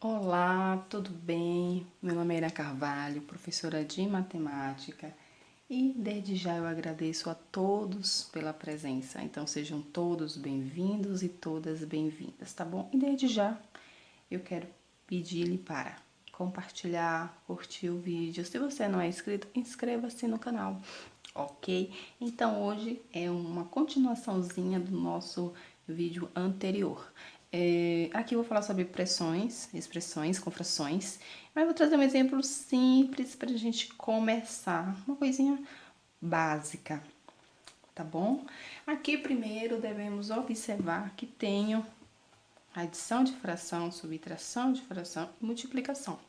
Olá, tudo bem? Meu nome é Ira Carvalho, professora de matemática, e desde já eu agradeço a todos pela presença. Então sejam todos bem-vindos e todas bem-vindas, tá bom? E desde já eu quero pedir-lhe para compartilhar, curtir o vídeo. Se você não é inscrito, inscreva-se no canal, ok? Então hoje é uma continuaçãozinha do nosso vídeo anterior. Aqui eu vou falar sobre pressões, expressões com frações, mas eu vou trazer um exemplo simples para a gente começar, uma coisinha básica, tá bom? Aqui primeiro devemos observar que tenho adição de fração, subtração de fração e multiplicação.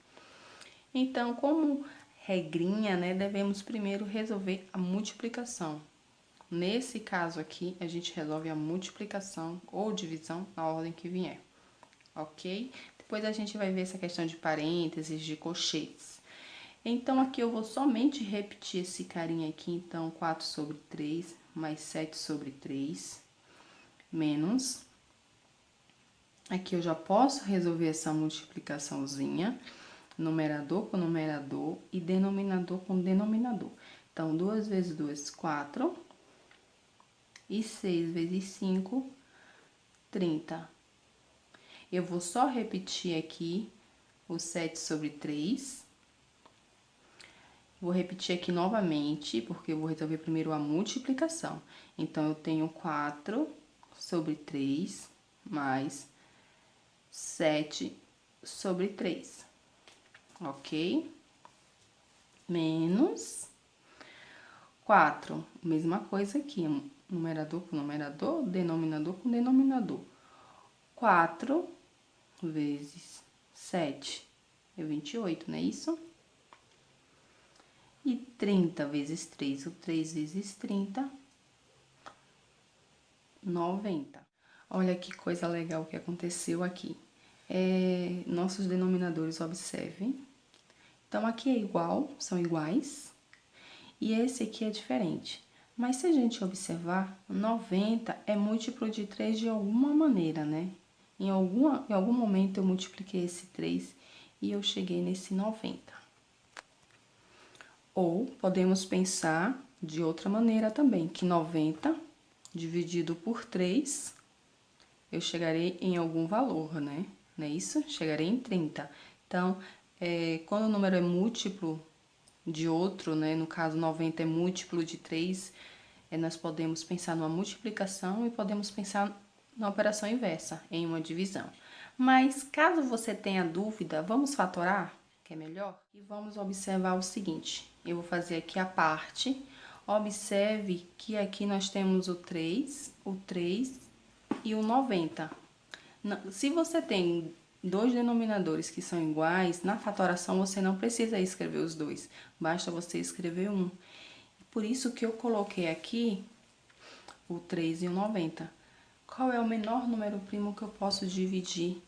Então, como regrinha, né, devemos primeiro resolver a multiplicação. Nesse caso aqui, a gente resolve a multiplicação ou divisão na ordem que vier, ok? Depois a gente vai ver essa questão de parênteses, de colchetes. Então, aqui eu vou somente repetir esse carinha aqui, então, 4 sobre 3 mais 7 sobre 3, menos. Aqui eu já posso resolver essa multiplicaçãozinha, numerador com numerador e denominador com denominador. Então, 2 vezes 2, 4. E 6 vezes 5, 30. Eu vou só repetir aqui o 7 sobre 3. Vou repetir aqui novamente, porque eu vou resolver primeiro a multiplicação. Então, eu tenho 4 sobre 3 mais 7 sobre 3, ok? Menos 4, mesma coisa aqui, numerador com numerador, denominador com denominador. 4 vezes 7 é 28, não é isso? E 30 vezes 3, o 3 vezes 30, 90. Olha que coisa legal que aconteceu aqui. Nossos denominadores, observem. Então, aqui é igual, são iguais, e esse aqui é diferente. Mas se a gente observar, 90 é múltiplo de 3 de alguma maneira, né? Em algum momento eu multipliquei esse 3 e eu cheguei nesse 90. Ou podemos pensar de outra maneira também, que 90 dividido por 3, eu chegarei em algum valor, né? Não é isso? Chegarei em 30. Então, quando o número é múltiplo de outro, né? No caso, 90 é múltiplo de 3, nós podemos pensar numa multiplicação e podemos pensar na operação inversa, em uma divisão. Mas, caso você tenha dúvida, vamos fatorar, que é melhor? E vamos observar o seguinte, eu vou fazer aqui a parte. Observe que aqui nós temos o 3 e o 90. Se você tem dois denominadores que são iguais, na fatoração você não precisa escrever os dois, basta você escrever um. Por isso que eu coloquei aqui o 3 e o 90. Qual é o menor número primo que eu posso dividir?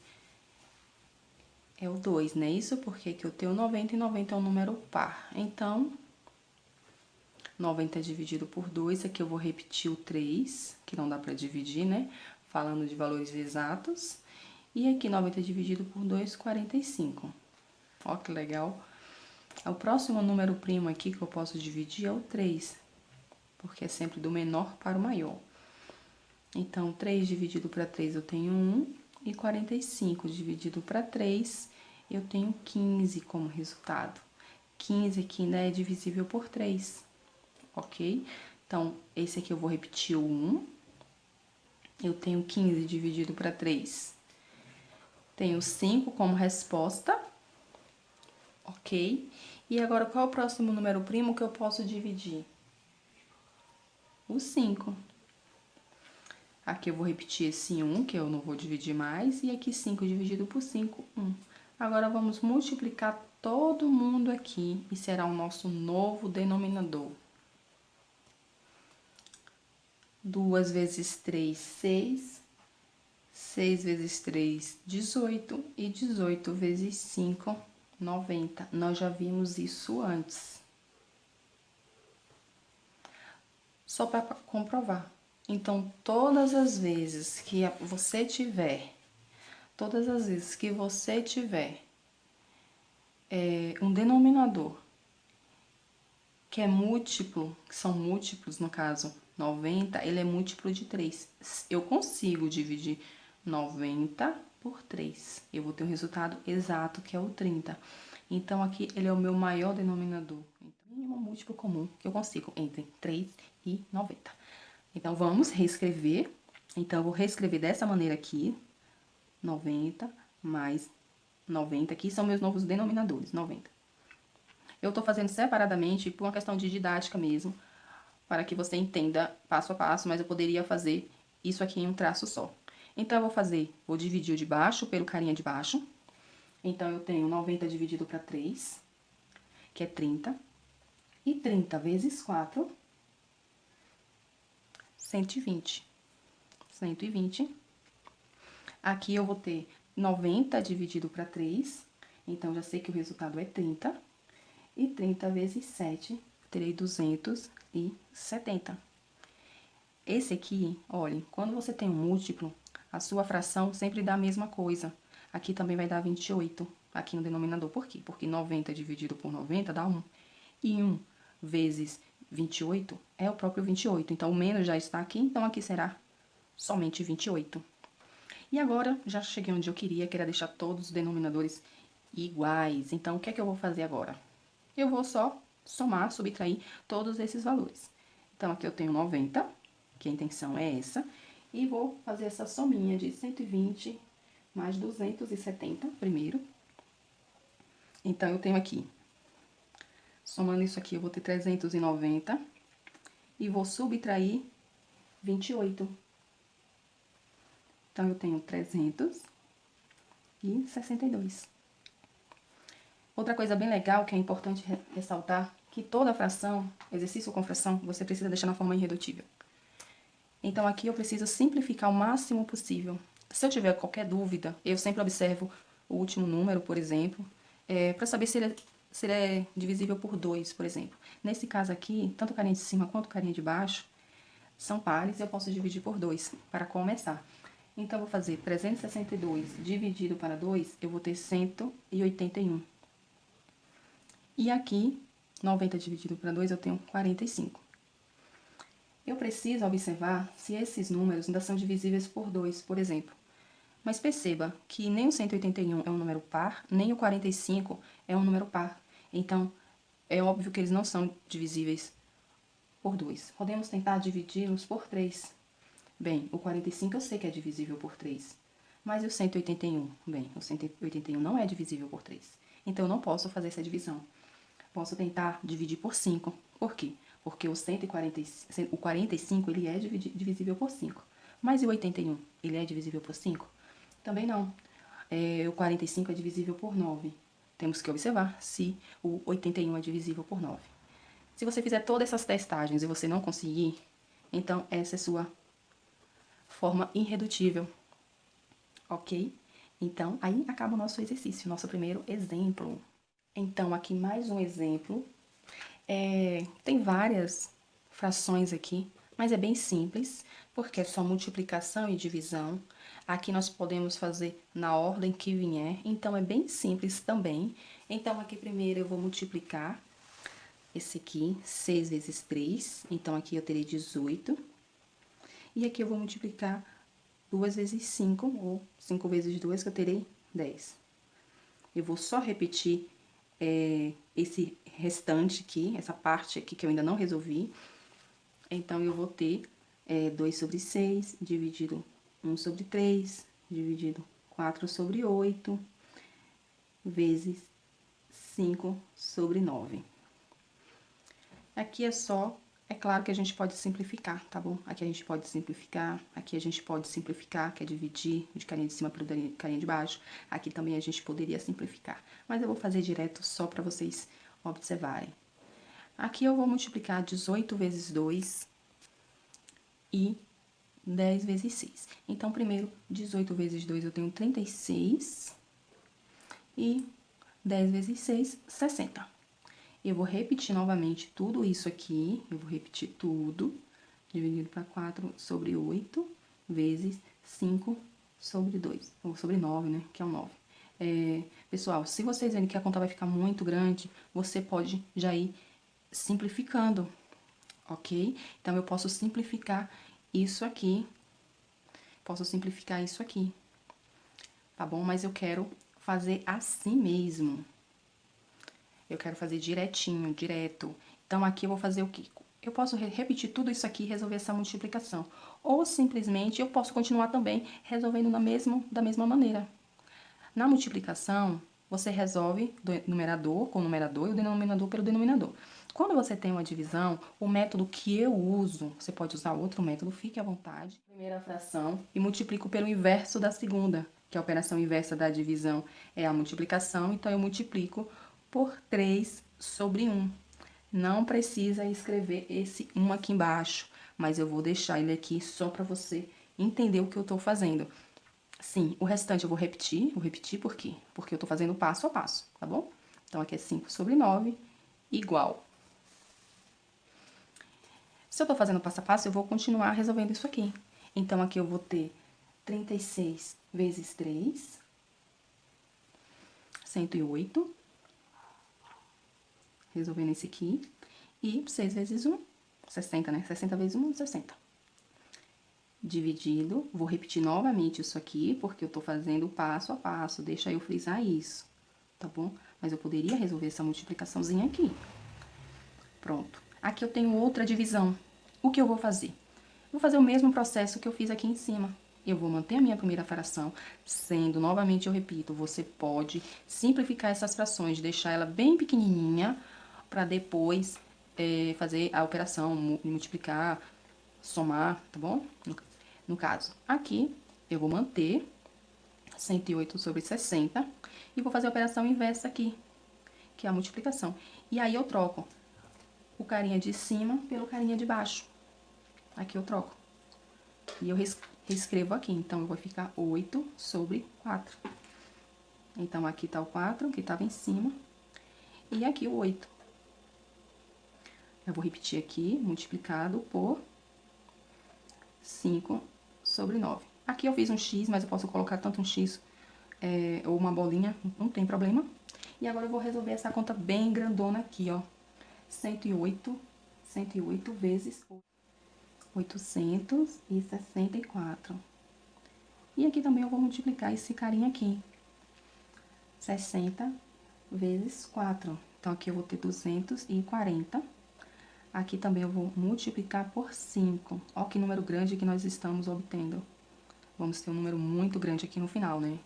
É o 2, não é isso? Porque aqui eu tenho 90 e 90 é um número par. Então, 90 dividido por 2, aqui eu vou repetir o 3, que não dá para dividir, né? Falando de valores exatos. E aqui 90 dividido por 2, 45. Ó que legal. O próximo número primo aqui que eu posso dividir é o 3, porque é sempre do menor para o maior. Então, 3 dividido para 3 eu tenho 1, e 45 dividido para 3 eu tenho 15 como resultado. 15 aqui ainda é divisível por 3, ok? Então, esse aqui eu vou repetir o 1. Eu tenho 15 dividido para 3. Tenho 5 como resposta, ok? E agora, qual é o próximo número primo que eu posso dividir? O 5. Aqui eu vou repetir esse 1, que eu não vou dividir mais, e aqui 5 dividido por 5, 1. Agora, vamos multiplicar todo mundo aqui, e será o nosso novo denominador. 2 vezes 3, 6. 6 vezes 3, 18. E 18 vezes 5, 90. Nós já vimos isso antes. Só para comprovar. Então, todas as vezes que você tiver todas as vezes que você tiver um denominador que é múltiplo, que são múltiplos, no caso, 90, ele é múltiplo de 3. Eu consigo dividir 90 por 3. Eu vou ter um resultado exato, que é o 30. Então, aqui, ele é o meu maior denominador. Então, é um múltiplo comum que eu consigo entre 3 e 90. Então, vamos reescrever. Então, eu vou reescrever dessa maneira aqui. 90 mais 90. Aqui são meus novos denominadores, 90. Eu tô fazendo separadamente por uma questão de didática mesmo, para que você entenda passo a passo, mas eu poderia fazer isso aqui em um traço só. Então, eu vou dividir o de baixo pelo carinha de baixo. Então, eu tenho 90 dividido para 3, que é 30. E 30 vezes 4, 120. 120. Aqui eu vou ter 90 dividido para 3, então já sei que o resultado é 30. E 30 vezes 7, terei 270. Esse aqui, olha, quando você tem um múltiplo, a sua fração sempre dá a mesma coisa. Aqui também vai dar 28, aqui no denominador. Por quê? Porque 90 dividido por 90 dá 1. E 1 vezes 28 é o próprio 28. Então, o menos já está aqui, então aqui será somente 28. E agora, já cheguei onde eu queria, que era deixar todos os denominadores iguais. Então, o que é que eu vou fazer agora? Eu vou só somar, subtrair todos esses valores. Então, aqui eu tenho 90, que a intenção é essa, e vou fazer essa sominha de 120 mais 270 primeiro. Então, eu tenho aqui, somando isso aqui, eu vou ter 390 e vou subtrair 28. Então, eu tenho 362. Outra coisa bem legal que é importante ressaltar, que toda fração, exercício com fração, você precisa deixar na forma irredutível. Então, aqui eu preciso simplificar o máximo possível. Se eu tiver qualquer dúvida, eu sempre observo o último número, por exemplo, para saber se ele é divisível por 2, por exemplo. Nesse caso aqui, tanto o carinha de cima quanto o carinha de baixo são pares e eu posso dividir por 2, para começar. Então, eu vou fazer 362 dividido para 2, eu vou ter 181. E aqui, 90 dividido para 2, eu tenho 45. Eu preciso observar se esses números ainda são divisíveis por 2, por exemplo. Mas perceba que nem o 181 é um número par, nem o 45 é um número par. Então, é óbvio que eles não são divisíveis por 2. Podemos tentar dividi-los por 3. Bem, o 45 eu sei que é divisível por 3. Mas e o 181? Bem, o 181 não é divisível por 3. Então, eu não posso fazer essa divisão. Posso tentar dividir por 5. Por quê? Porque o 45, ele é divisível por 5. Mas e o 81, ele é divisível por 5? Também não. O 45 é divisível por 9. Temos que observar se o 81 é divisível por 9. Se você fizer todas essas testagens e você não conseguir, então essa é sua forma irredutível. Ok? Então, aí acaba o nosso exercício, nosso primeiro exemplo. Então, aqui mais um exemplo. Tem várias frações aqui, mas é bem simples, porque é só multiplicação e divisão. Aqui nós podemos fazer na ordem que vier, então é bem simples também. Então, aqui primeiro eu vou multiplicar esse aqui, 6 vezes 3, então aqui eu terei 18. E aqui eu vou multiplicar 2 vezes 5, ou 5 vezes 2, que eu terei 10. Eu vou só repetir esse restante aqui, essa parte aqui que eu ainda não resolvi. Então, eu vou ter 2 sobre 6, dividido 1 sobre 3, dividido 4 sobre 8, vezes 5 sobre 9. Aqui é claro que a gente pode simplificar, tá bom? Aqui a gente pode simplificar, aqui a gente pode simplificar, que é dividir de carinha de cima para carinha de baixo. Aqui também a gente poderia simplificar, mas eu vou fazer direto só para vocês observarem. Aqui eu vou multiplicar 18 vezes 2 e 10 vezes 6. Então, primeiro, 18 vezes 2 eu tenho 36 e 10 vezes 6, 60. Eu vou repetir novamente tudo isso aqui, eu vou repetir tudo, dividido para 4 sobre 8, vezes 5 sobre 2, ou sobre 9, né, que é o 9. Pessoal, se vocês verem que a conta vai ficar muito grande, você pode já ir simplificando, ok? Então, eu posso simplificar isso aqui, tá bom? Mas eu quero fazer assim mesmo. Eu quero fazer direitinho, direto. Então, aqui eu vou fazer o quê? Eu posso repetir tudo isso aqui e resolver essa multiplicação. Ou, simplesmente, eu posso continuar também resolvendo da mesma maneira. Na multiplicação, você resolve do numerador com o numerador e o denominador pelo denominador. Quando você tem uma divisão, o método que eu uso, você pode usar outro método, fique à vontade. Primeira fração e multiplico pelo inverso da segunda, que a operação inversa da divisão é a multiplicação, então eu multiplico por 3 sobre 1. Não precisa escrever esse 1 aqui embaixo, mas eu vou deixar ele aqui só para você entender o que eu estou fazendo. Sim, o restante eu vou repetir por quê? Porque eu tô fazendo passo a passo, tá bom? Então, aqui é 5 sobre 9, igual. Se eu tô fazendo passo a passo, eu vou continuar resolvendo isso aqui. Então, aqui eu vou ter 36 vezes 3, 108. Resolvendo esse aqui. E 6 vezes 1, 60, né? 60 vezes 1, 60. Dividido, vou repetir novamente isso aqui, porque eu tô fazendo passo a passo, deixa eu frisar isso, tá bom? Mas eu poderia resolver essa multiplicaçãozinha aqui. Pronto. Aqui eu tenho outra divisão. O que eu vou fazer? Vou fazer o mesmo processo que eu fiz aqui em cima. Eu vou manter a minha primeira fração, sendo, novamente eu repito, você pode simplificar essas frações, deixar ela bem pequenininha, para depois fazer a operação, multiplicar, somar, tá bom? No caso, aqui eu vou manter 108 sobre 60 e vou fazer a operação inversa aqui, que é a multiplicação. E aí eu troco o carinha de cima pelo carinha de baixo. Aqui eu troco. E eu reescrevo aqui. Então, vai ficar 8 sobre 4. Então, aqui tá o 4, que tava em cima. E aqui o 8. Eu vou repetir aqui, multiplicado por 5 sobre 9. Aqui eu fiz um x, mas eu posso colocar tanto um x ou uma bolinha, não tem problema. E agora eu vou resolver essa conta bem grandona aqui, ó. 108 vezes 864. E aqui também eu vou multiplicar esse carinha aqui. 60 vezes 4. Então, aqui eu vou ter 240. Aqui também eu vou multiplicar por 5. Ó que número grande que nós estamos obtendo. Vamos ter um número muito grande aqui no final, né?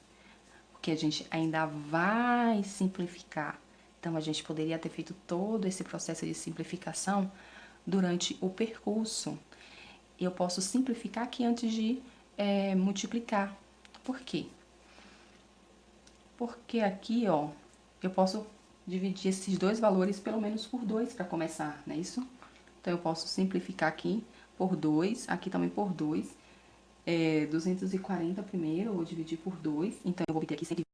Porque a gente ainda vai simplificar. Então, a gente poderia ter feito todo esse processo de simplificação durante o percurso. Eu posso simplificar aqui antes de multiplicar. Por quê? Porque aqui, ó, eu posso dividir esses dois valores pelo menos por 2 para começar, não é isso? Então, eu posso simplificar aqui por 2, aqui também por 2. 240 primeiro, eu vou dividir por 2. Então, eu vou obter aqui 120.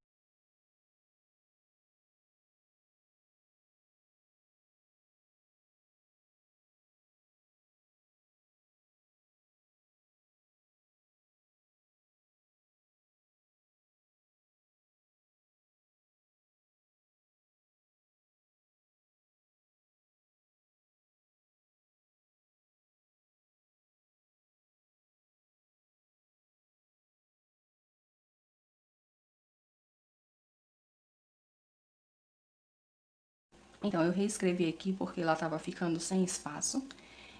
Então, eu reescrevi aqui porque lá estava ficando sem espaço.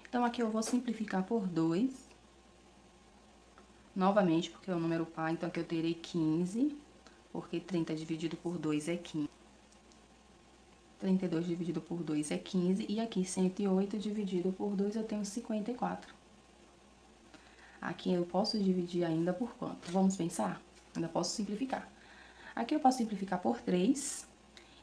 Então, aqui eu vou simplificar por 2. Novamente, porque é o número par, então aqui eu terei 15, porque 30 dividido por 2 é 15. 32 dividido por 2 é 15, e aqui 108 dividido por 2 eu tenho 54. Aqui eu posso dividir ainda por quanto? Vamos pensar? Ainda posso simplificar. Aqui eu posso simplificar por 3,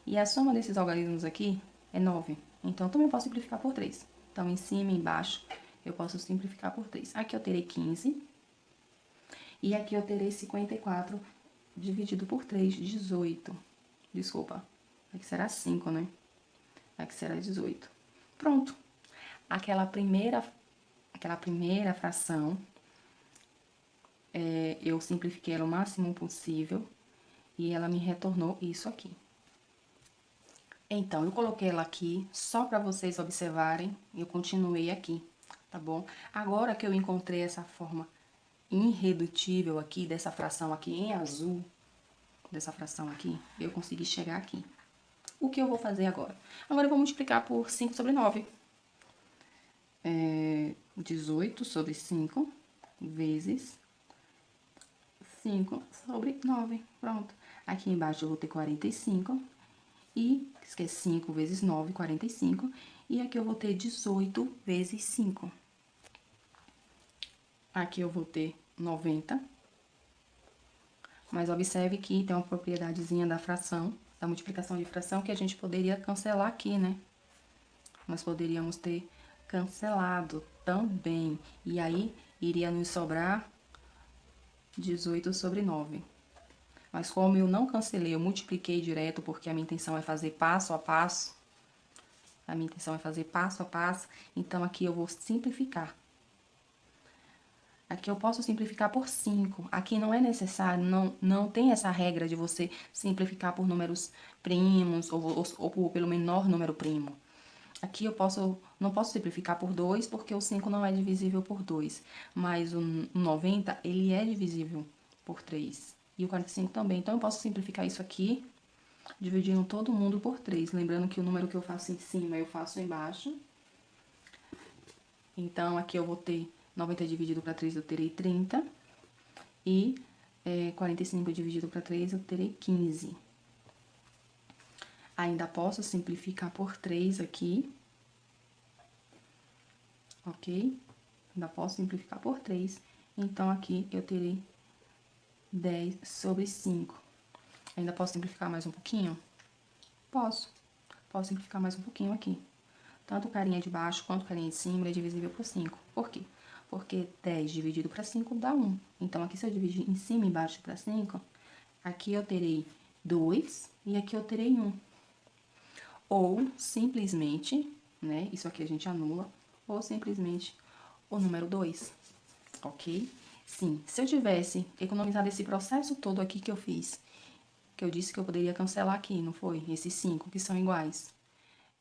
e a soma desses algarismos aqui é 9. Então, eu também posso simplificar por 3. Então, em cima e embaixo, eu posso simplificar por 3. Aqui eu terei 15, e aqui eu terei 54 dividido por 3, 18. Desculpa, aqui será 5, né? Aqui será 18. Pronto. Aquela primeira fração eu simplifiquei ela o máximo possível e ela me retornou isso aqui. Então, eu coloquei ela aqui só para vocês observarem, eu continuei aqui, tá bom? Agora que eu encontrei essa forma irredutível aqui, dessa fração aqui em azul, dessa fração aqui, eu consegui chegar aqui. O que eu vou fazer agora? Agora eu vou multiplicar por 5 sobre 9. 18 sobre 5 vezes 5 sobre 9. Pronto. Aqui embaixo eu vou ter 45. E, que é 5 vezes 9, 45. E aqui eu vou ter 18 vezes 5. Aqui eu vou ter 90. Mas observe que tem uma propriedadezinha da fração, da multiplicação de fração, que a gente poderia cancelar aqui, né? Nós poderíamos ter cancelado também. E aí, iria nos sobrar 18 sobre 9. Mas como eu não cancelei, eu multipliquei direto, porque a minha intenção é fazer passo a passo. A minha intenção é fazer passo a passo. Então, aqui eu vou simplificar. Aqui eu posso simplificar por 5. Aqui não é necessário, não tem essa regra de você simplificar por números primos ou pelo menor número primo. Aqui eu não posso simplificar por 2, porque o 5 não é divisível por 2. Mas o 90, ele é divisível por 3. E o 45 também. Então, eu posso simplificar isso aqui, dividindo todo mundo por 3. Lembrando que o número que eu faço em cima, eu faço embaixo. Então, aqui eu vou ter 90 dividido para 3, eu terei 30. E 45 dividido para 3, eu terei 15. Ainda posso simplificar por 3 aqui. Ok? Ainda posso simplificar por 3. Então, aqui eu terei 10 sobre 5. Ainda posso simplificar mais um pouquinho? Posso. Posso simplificar mais um pouquinho aqui. Tanto o carinha de baixo quanto o carinha de cima é divisível por 5. Por quê? Porque 10 dividido para 5 dá 1. Então, aqui se eu dividir em cima e embaixo para 5, aqui eu terei 2 e aqui eu terei 1. Ou, simplesmente, né, isso aqui a gente anula, ou simplesmente o número 2, ok? Sim, se eu tivesse economizado esse processo todo aqui que eu fiz, que eu disse que eu poderia cancelar aqui, não foi? Esses 5 que são iguais.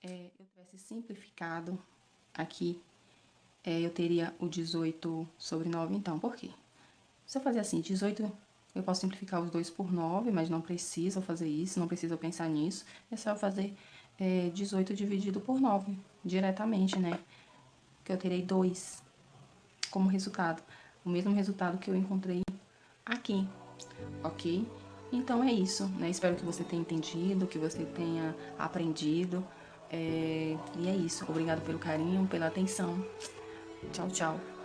Eu tivesse simplificado aqui, eu teria o 18 sobre 9, então, por quê? Se eu fazer assim, 18, eu posso simplificar os 2 por 9, mas não preciso fazer isso, não preciso pensar nisso. É só eu fazer 18 dividido por 9, diretamente, né? Que eu terei 2 como resultado. O mesmo resultado que eu encontrei aqui, ok? Então, é isso, né? Espero que você tenha entendido, que você tenha aprendido. E é isso. Obrigado pelo carinho, pela atenção. Tchau, tchau.